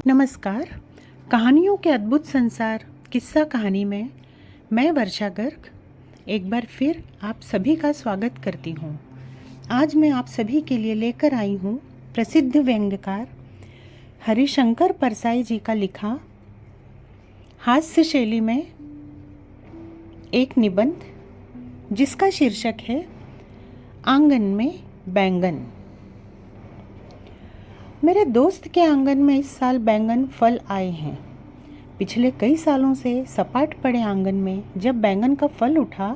नमस्कार। कहानियों के अद्भुत संसार किस्सा कहानी में मैं वर्षा गर्ग एक बार फिर आप सभी का स्वागत करती हूँ। आज मैं आप सभी के लिए लेकर आई हूँ प्रसिद्ध व्यंग्यकार हरिशंकर परसाई जी का लिखा हास्य शैली में एक निबंध जिसका शीर्षक है आंगन में बैंगन। मेरे दोस्त के आंगन में इस साल बैंगन फल आए हैं। पिछले कई सालों से सपाट पड़े आंगन में जब बैंगन का फल उठा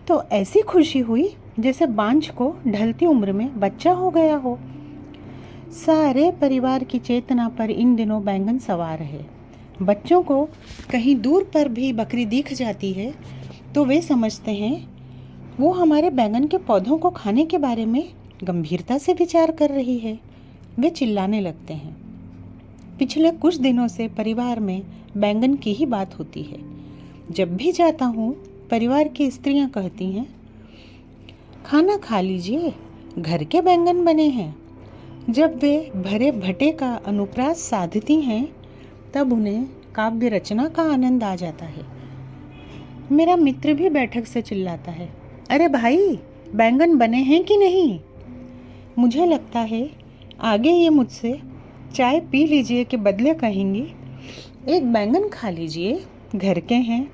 तो ऐसी खुशी हुई जैसे बांझ को ढलती उम्र में बच्चा हो गया हो। सारे परिवार की चेतना पर इन दिनों बैंगन सवार है। बच्चों को कहीं दूर पर भी बकरी दिख जाती है तो वे समझते हैं वो हमारे बैंगन के पौधों को खाने के बारे में गंभीरता से विचार कर रही है। वे चिल्लाने लगते हैं। पिछले कुछ दिनों से परिवार में बैंगन की ही बात होती है। जब भी जाता हूँ परिवार की स्त्रियाँ कहती हैं, खाना खा लीजिए, घर के बैंगन बने हैं। जब वे भरे भटे का अनुप्रास साधती हैं तब उन्हें काव्य रचना का आनंद आ जाता है। मेरा मित्र भी बैठक से चिल्लाता है, अरे भाई, बैंगन बने हैं कि नहीं? मुझे लगता है आगे ये मुझसे चाय पी लीजिए के बदले कहेंगी, एक बैंगन खा लीजिए, घर के हैं,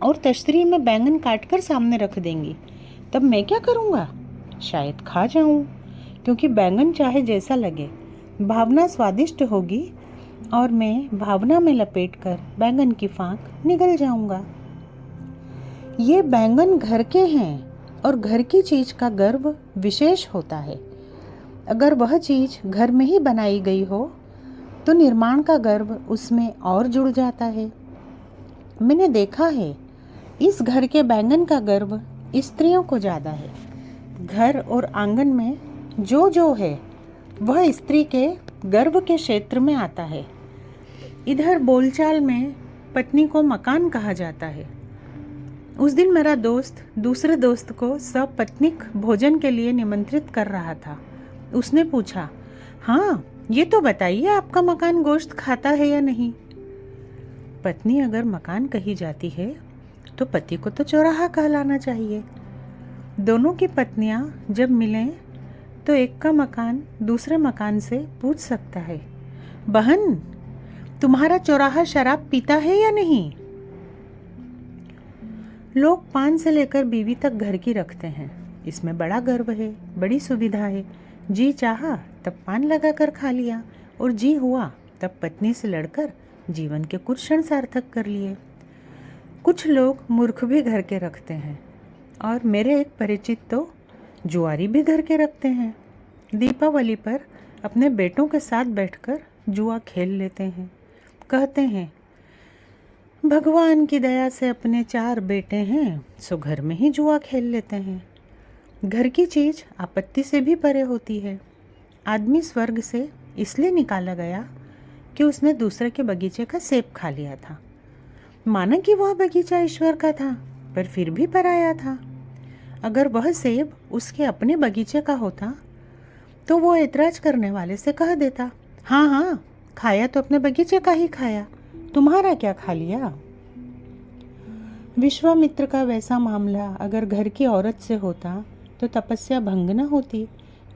और तश्तरी में बैंगन काटकर सामने रख देंगी। तब मैं क्या करूँगा? शायद खा जाऊँ, क्योंकि बैंगन चाहे जैसा लगे, भावना स्वादिष्ट होगी और मैं भावना में लपेटकर बैंगन की फांक निगल जाऊँगा। ये बैंगन घर के हैं और घर की चीज़ का गर्व विशेष होता है। अगर वह चीज़ घर में ही बनाई गई हो तो निर्माण का गर्व उसमें और जुड़ जाता है। मैंने देखा है इस घर के बैंगन का गर्व स्त्रियों को ज़्यादा है। घर और आंगन में जो है वह स्त्री के गर्व के क्षेत्र में आता है। इधर बोलचाल में पत्नी को मकान कहा जाता है। उस दिन मेरा दोस्त दूसरे दोस्त को सपत्नीक भोजन के लिए निमंत्रित कर रहा था। उसने पूछा, हाँ, ये तो बताइए आपका मकान गोश्त खाता है या नहीं? पत्नी अगर मकान कही जाती है तो पति को तो चौराहा कहलाना चाहिए। दोनों की पत्नियां जब मिलें तो एक का मकान दूसरे मकान से पूछ सकता है, बहन, तुम्हारा चौराहा शराब पीता है या नहीं? लोग पान से लेकर बीवी तक घर की रखते हैं। इसमें बड़ा गर्व है, बड़ी सुविधा है। जी चाहा तब पान लगाकर खा लिया और जी हुआ तब पत्नी से लड़कर जीवन के कुछ क्षण सार्थक कर लिए। कुछ लोग मूर्ख भी घर के रखते हैं और मेरे एक परिचित तो जुआरी भी घर के रखते हैं। दीपावली पर अपने बेटों के साथ बैठकर जुआ खेल लेते हैं। कहते हैं, भगवान की दया से अपने 4 बेटे हैं सो घर में ही जुआ खेल लेते हैं। घर की चीज़ आपत्ति से भी परे होती है। आदमी स्वर्ग से इसलिए निकाला गया कि उसने दूसरे के बगीचे का सेब खा लिया था। माना कि वह बगीचा ईश्वर का था, पर फिर भी पराया था। अगर वह सेब उसके अपने बगीचे का होता तो वो ऐतराज करने वाले से कह देता, हाँ हाँ, खाया तो अपने बगीचे का ही खाया, तुम्हारा क्या खा लिया? विश्वामित्र का वैसा मामला अगर घर की औरत से होता तो तपस्या भंग न होती।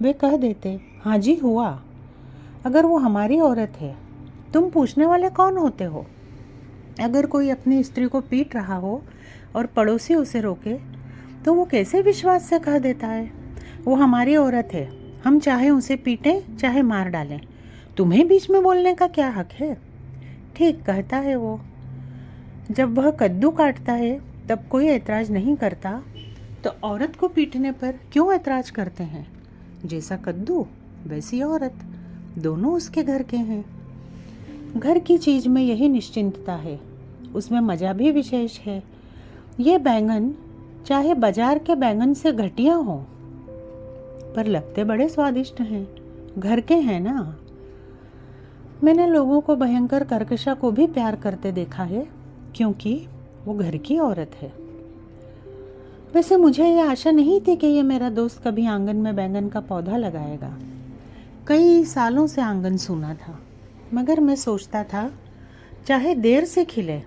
वे कह देते, हाँ जी हुआ। अगर वो हमारी औरत है, तुम पूछने वाले कौन होते हो? अगर कोई अपनी स्त्री को पीट रहा हो और पड़ोसी उसे रोके तो वो कैसे विश्वास से कह देता है, वो हमारी औरत है, हम चाहे उसे पीटें चाहे मार डालें, तुम्हें बीच में बोलने का क्या हक है? ठीक कहता है वो। जब वह कद्दू काटता है तब कोई ऐतराज नहीं करता तो औरत को पीटने पर क्यों ऐतराज करते हैं? जैसा कद्दू वैसी औरत, दोनों उसके घर के हैं। घर की चीज़ में यही निश्चिंतता है, उसमें मज़ा भी विशेष है। ये बैंगन चाहे बाजार के बैंगन से घटिया हों, पर लगते बड़े स्वादिष्ट हैं, घर के हैं ना। मैंने लोगों को भयंकर कर्कशा को भी प्यार करते देखा है, क्योंकि वो घर की औरत है। वैसे मुझे ये आशा नहीं थी कि ये मेरा दोस्त कभी आंगन में बैंगन का पौधा लगाएगा। कई सालों से आंगन सूना था। मगर मैं सोचता था चाहे देर से खिले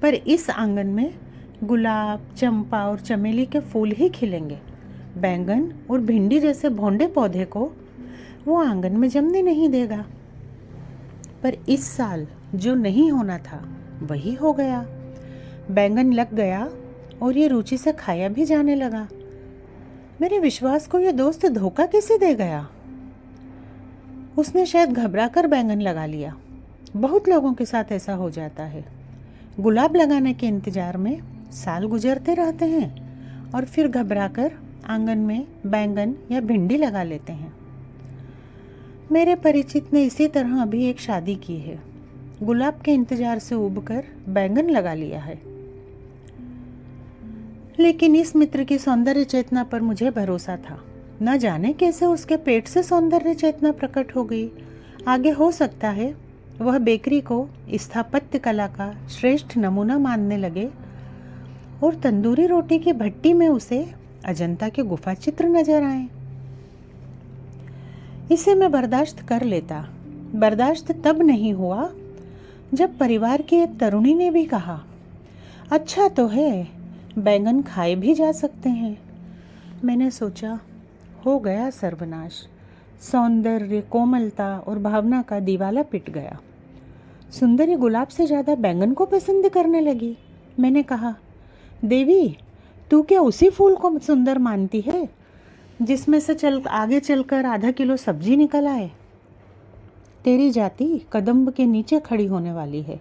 पर इस आंगन में गुलाब, चंपा और चमेली के फूल ही खिलेंगे। बैंगन और भिंडी जैसे भोंडे पौधे को वो आंगन में जमने नहीं देगा। पर इस साल जो नहीं होना था वही हो गया। बैंगन लग गया और ये रुचि से खाया भी जाने लगा। मेरे विश्वास को ये दोस्त धोखा कैसे दे गया? उसने शायद घबराकर बैंगन लगा लिया। बहुत लोगों के साथ ऐसा हो जाता है। गुलाब लगाने के इंतजार में साल गुजरते रहते हैं और फिर घबराकर आंगन में बैंगन या भिंडी लगा लेते हैं। मेरे परिचित ने इसी तरह अभी एक शादी की है। गुलाब के इंतजार से उबकर बैंगन लगा लिया है। लेकिन इस मित्र की सौंदर्य चेतना पर मुझे भरोसा था। न जाने कैसे उसके पेट से सौंदर्य चेतना प्रकट हो गई। आगे हो सकता है वह बेकरी को स्थापत्य कला का श्रेष्ठ नमूना मानने लगे और तंदूरी रोटी की भट्टी में उसे अजंता के गुफा चित्र नजर आए। इसे मैं बर्दाश्त कर लेता। बर्दाश्त तब नहीं हुआ जब परिवार की एक तरुणी ने भी कहा, अच्छा तो है, बैंगन खाए भी जा सकते हैं। मैंने सोचा, हो गया सर्वनाश। सौंदर्य, कोमलता और भावना का दीवाला पिट गया। सुंदरी गुलाब से ज़्यादा बैंगन को पसंद करने लगी। मैंने कहा, देवी, तू क्या उसी फूल को सुंदर मानती है जिसमें से आगे चलकर आधा किलो सब्जी निकल आए? तेरी जाति कदम्ब के नीचे खड़ी होने वाली है,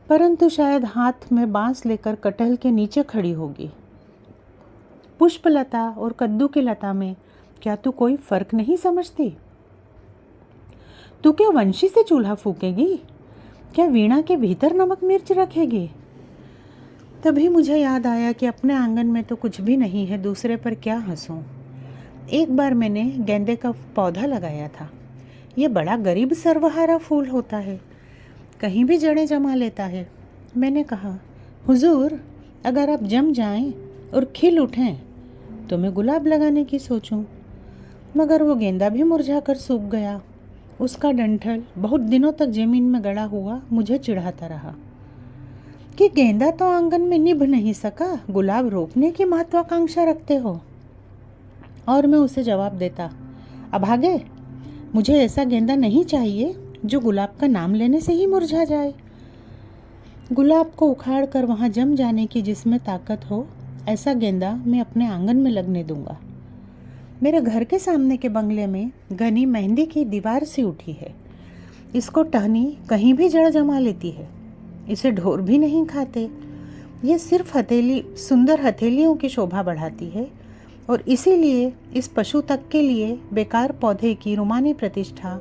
परंतु शायद हाथ में बांस लेकर कटहल के नीचे खड़ी होगी। पुष्पलता और कद्दू की लता में क्या तू कोई फर्क नहीं समझती? तू क्या वंशी से चूल्हा फूकेगी? क्या वीणा के भीतर नमक मिर्च रखेगी? तभी मुझे याद आया कि अपने आंगन में तो कुछ भी नहीं है, दूसरे पर क्या हंसूं। एक बार मैंने गेंदे का पौधा लगाया था। ये बड़ा गरीब सर्वहारा फूल होता है, कहीं भी जड़ें जमा लेता है। मैंने कहा, हुजूर, अगर आप जम जाएं और खिल उठें तो मैं गुलाब लगाने की सोचूं। मगर वो गेंदा भी मुरझा कर सूख गया। उसका डंठल बहुत दिनों तक जमीन में गड़ा हुआ मुझे चिढ़ाता रहा कि गेंदा तो आंगन में निभ नहीं सका, गुलाब रोपने की महत्वाकांक्षा रखते हो। और मैं उसे जवाब देता, अभागे, मुझे ऐसा गेंदा नहीं चाहिए जो गुलाब का नाम लेने से ही मुरझा जाए। गुलाब को उखाड़ कर वहाँ जम जाने की जिसमें ताकत हो, ऐसा गेंदा मैं अपने आंगन में लगने दूंगा। मेरे घर के सामने के बंगले में घनी मेहंदी की दीवार सी उठी है। इसको टहनी कहीं भी जड़ जमा लेती है। इसे ढोर भी नहीं खाते। ये सिर्फ सुंदर हथेलियों की शोभा बढ़ाती है और इसीलिए इस पशु तक के लिए बेकार पौधे की रुमानी प्रतिष्ठा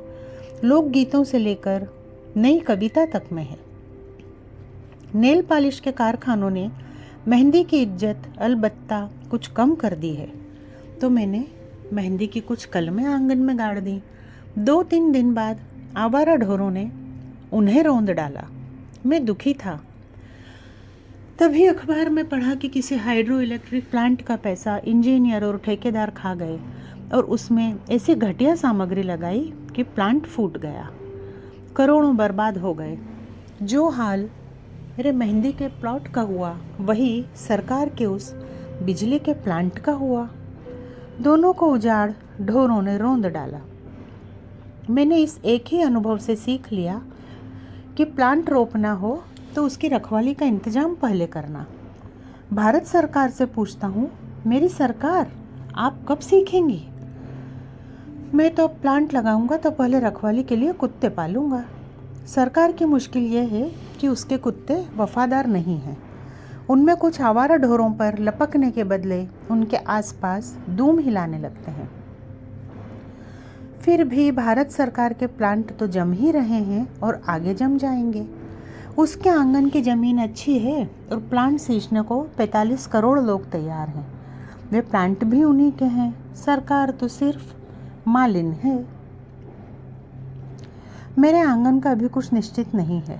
लोकगीतों से लेकर नई कविता तक में है। नेल पॉलिश के कारखानों ने मेहंदी की इज्जत अलबत्ता कुछ कम कर दी है, तो मैंने मेहंदी की कुछ कलमें आंगन में गाड़ दी। 2-3 दिन बाद आवारा ढोरों ने उन्हें रौंद डाला। मैं दुखी था। तभी अखबार में पढ़ा कि किसी हाइड्रो इलेक्ट्रिक प्लांट का पैसा इंजीनियर और ठेकेदार खा गए और उसमें ऐसी घटिया सामग्री लगाई कि प्लांट फूट गया। करोड़ों बर्बाद हो गए। जो हाल मेरे मेहंदी के प्लॉट का हुआ, वही सरकार के उस बिजली के प्लांट का हुआ। दोनों को उजाड़ ढोरों ने रौंद डाला। मैंने इस एक ही अनुभव से सीख लिया कि प्लांट रोपना हो तो उसकी रखवाली का इंतजाम पहले करना। भारत सरकार से पूछता हूँ, मेरी सरकार, आप कब सीखेंगी? मैं तो प्लांट लगाऊंगा तो पहले रखवाली के लिए कुत्ते पालूंगा। सरकार की मुश्किल यह है कि उसके कुत्ते वफादार नहीं हैं। उनमें कुछ आवारा ढोरों पर लपकने के बदले उनके आसपास दूम हिलाने लगते हैं। फिर भी भारत सरकार के प्लांट तो जम ही रहे हैं और आगे जम जाएंगे। उसके आंगन की ज़मीन अच्छी है और प्लांट सींचने को 45 करोड़ लोग तैयार हैं। वे प्लांट भी उन्हीं के हैं। सरकार तो सिर्फ मालिन है। मेरे आंगन का अभी कुछ निश्चित नहीं है।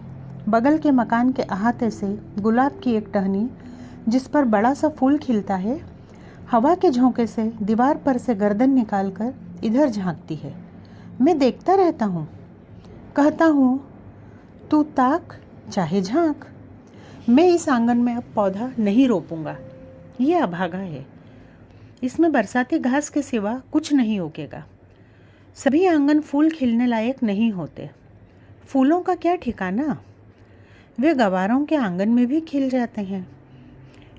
बगल के मकान के अहाते से गुलाब की एक टहनी, जिस पर बड़ा सा फूल खिलता है, हवा के झोंके से दीवार पर से गर्दन निकालकर इधर झांकती है। मैं देखता रहता हूँ। कहता हूँ तू ताक चाहे झांक, मैं इस आंगन में अब पौधा नहीं रोपूंगा। ये अभागा है, इसमें बरसाती घास के सिवा कुछ नहीं उगेगा। सभी आंगन फूल खिलने लायक नहीं होते। फूलों का क्या ठिकाना, वे गवारों के आंगन में भी खिल जाते हैं।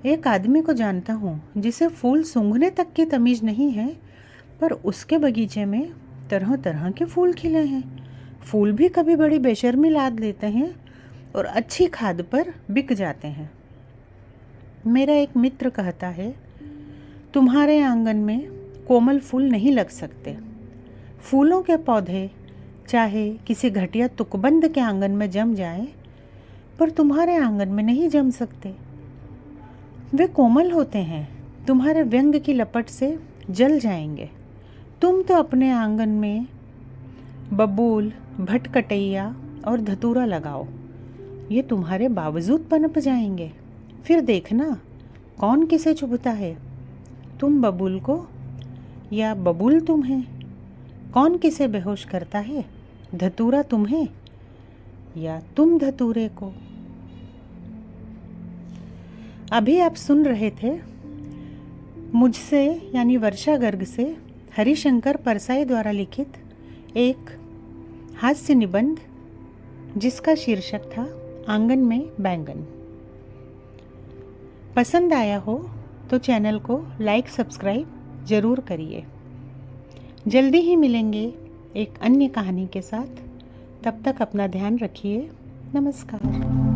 एक आदमी को जानता हूँ जिसे फूल सूंघने तक की तमीज़ नहीं है, पर उसके बगीचे में तरह तरह के फूल खिले हैं। फूल भी कभी बड़ी बेशर्मी लाद लेते हैं और अच्छी खाद पर बिक जाते हैं। मेरा एक मित्र कहता है, तुम्हारे आंगन में कोमल फूल नहीं लग सकते। फूलों के पौधे चाहे किसी घटिया तुकबंद के आंगन में जम जाएं, पर तुम्हारे आंगन में नहीं जम सकते। वे कोमल होते हैं, तुम्हारे व्यंग की लपट से जल जाएंगे। तुम तो अपने आंगन में बबूल, भटकटैया और धतूरा लगाओ, ये तुम्हारे बावजूद पनप जाएंगे। फिर देखना कौन किसे चुभता है, तुम बबूल को या बबूल तुम्हें। कौन किसे बेहोश करता है, धतूरा तुम्हें या तुम धतूरे को। अभी आप सुन रहे थे मुझसे यानी वर्षा गर्ग से हरिशंकर परसाई द्वारा लिखित एक हास्य निबंध, जिसका शीर्षक था आंगन में बैंगन। पसंद आया हो तो चैनल को लाइक सब्सक्राइब ज़रूर करिए। जल्दी ही मिलेंगे एक अन्य कहानी के साथ। तब तक अपना ध्यान रखिए। नमस्कार।